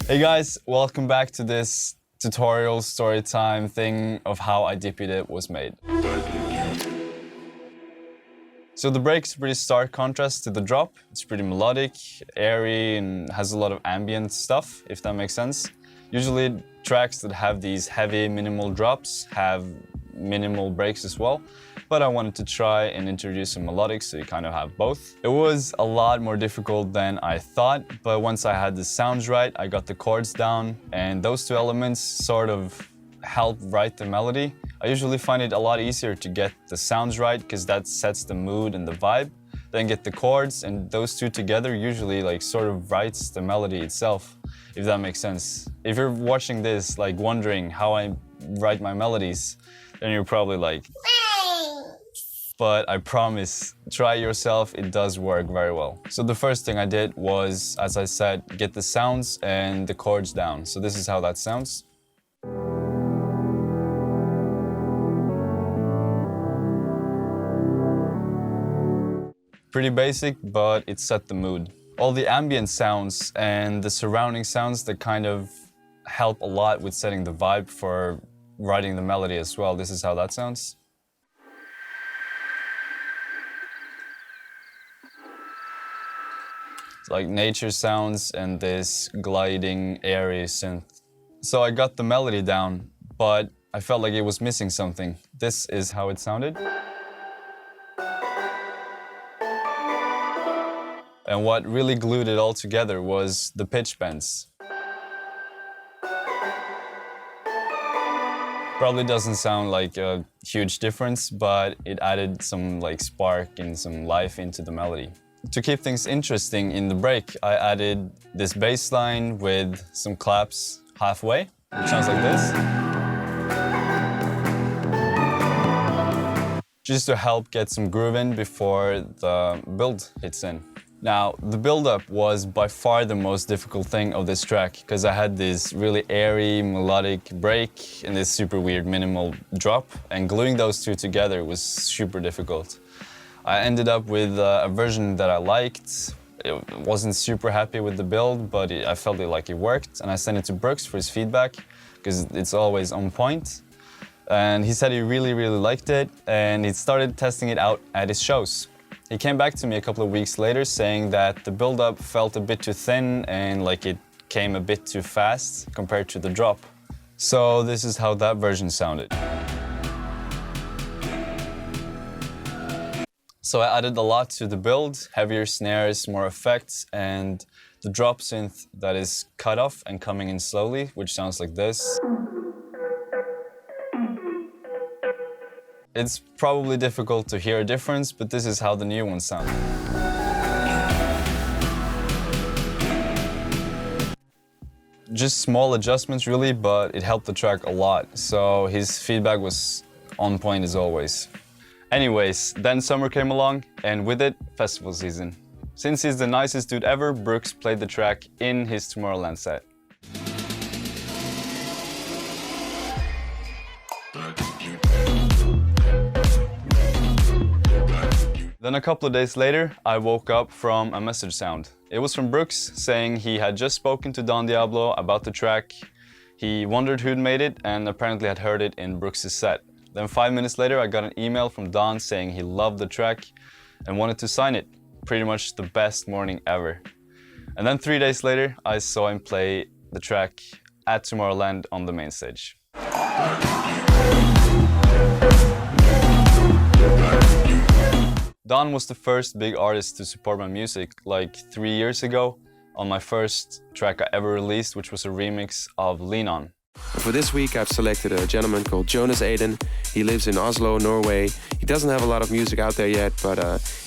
Hey guys, welcome back to this tutorial story time thing of how I It was made. So the break is pretty stark contrast to the drop. It's pretty melodic, airy, and has a lot of ambient stuff, if that makes sense. Usually tracks that have these heavy minimal drops have minimal breaks as well, but I wanted to try and introduce some melodics so you kind of have both. It was a lot more difficult than I thought, but once I had the sounds right, I got the chords down, and those two elements sort of help write the melody. I usually find it a lot easier to get the sounds right because that sets the mood and the vibe, then get the chords, and those two together usually like sort of writes the melody itself, if that makes sense. If you're watching this like wondering how I write my melodies, then you're probably like, thanks. But I promise, try yourself, it does work very well. So the first thing I did was, as I said, get the sounds and the chords down. So this is how that sounds. Pretty basic, but it set the mood. All the ambient sounds and the surrounding sounds that kind of help a lot with setting the vibe for writing the melody as well. This is how that sounds. It's like nature sounds and this gliding, airy synth. So I got the melody down, but I felt like it was missing something. This is how it sounded. And what really glued it all together was the pitch bends. Probably doesn't sound like a huge difference, but it added some like spark and some life into the melody. To keep things interesting in the break, I added this bass line with some claps halfway, which sounds like this. Just to help get some groove in before the build hits in. Now, the build-up was by far the most difficult thing of this track because I had this really airy, melodic break and this super weird minimal drop, and gluing those two together was super difficult. I ended up with a version that I liked. I wasn't super happy with the build, but I felt like it worked, and I sent it to Brooks for his feedback because it's always on point. And he said he really liked it, and he started testing it out at his shows. He came back to me a couple of weeks later saying that the build-up felt a bit too thin and like it came a bit too fast compared to the drop. So this is how that version sounded. So I added a lot to the build, heavier snares, more effects, and the drop synth that is cut off and coming in slowly, which sounds like this. It's probably difficult to hear a difference, but this is how the new ones sound. Just small adjustments really, but it helped the track a lot, so his feedback was on point as always. Anyways, then summer came along, and with it, festival season. Since he's the nicest dude ever, Brooks played the track in his Tomorrowland set. Then a couple of days later, I woke up from a message sound. It was from Brooks saying he had just spoken to Diablo about the track. He wondered who'd made it and apparently had heard it in Brooks' set. Then 5 minutes later, I got an email from Don saying he loved the track and wanted to sign it. Pretty much the best morning ever. And then 3 days later, I saw him play the track at Tomorrowland on the main stage. Don was the first big artist to support my music like 3 years ago on my first track I ever released, which was a remix of Lean On. For this week, I've selected a gentleman called Jonas Aden. He lives in Oslo, Norway. He doesn't have a lot of music out there yet, but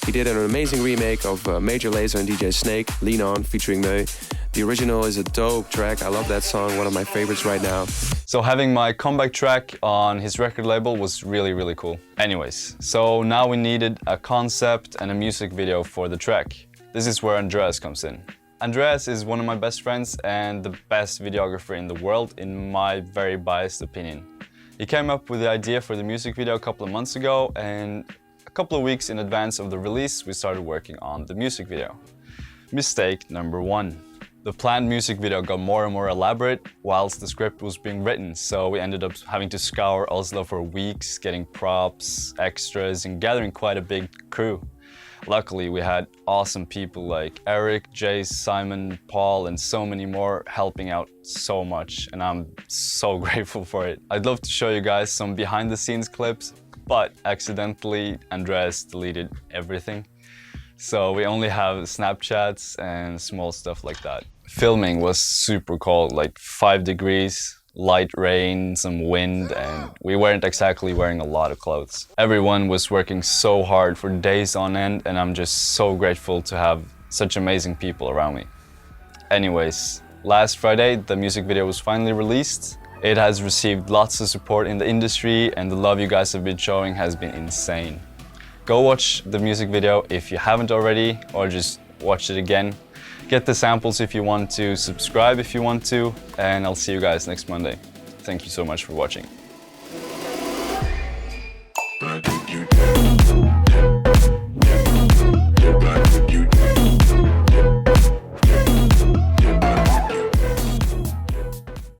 he did an amazing remake of Major Lazer and DJ Snake, Lean On, featuring me. The original is a dope track. I love that song, one of my favorites right now. So having my comeback track on his record label was really cool. Anyways, so now we needed a concept and a music video for the track. This is where Andreas comes in. Andreas is one of my best friends and the best videographer in the world, in my very biased opinion. He came up with the idea for the music video a couple of months ago, and a couple of weeks in advance of the release, we started working on the music video. Mistake number one. The planned music video got more and more elaborate whilst the script was being written, so we ended up having to scour Oslo for weeks, getting props, extras, and gathering quite a big crew. Luckily, we had awesome people like Eric, Jace, Simon, Paul, and so many more helping out so much, and I'm so grateful for it. I'd love to show you guys some behind-the-scenes clips, but accidentally, Andreas deleted everything. So we only have Snapchats and small stuff like that. Filming was super cold, like 5 degrees, light rain, some wind, and we weren't exactly wearing a lot of clothes. Everyone was working so hard for days on end, and I'm just so grateful to have such amazing people around me. Anyways, last Friday, the music video was finally released. It has received lots of support in the industry, and the love you guys have been showing has been insane. Go watch the music video if you haven't already, or just watch it again. Get the samples if you want to, subscribe if you want to, and I'll see you guys next Monday. Thank you so much for watching.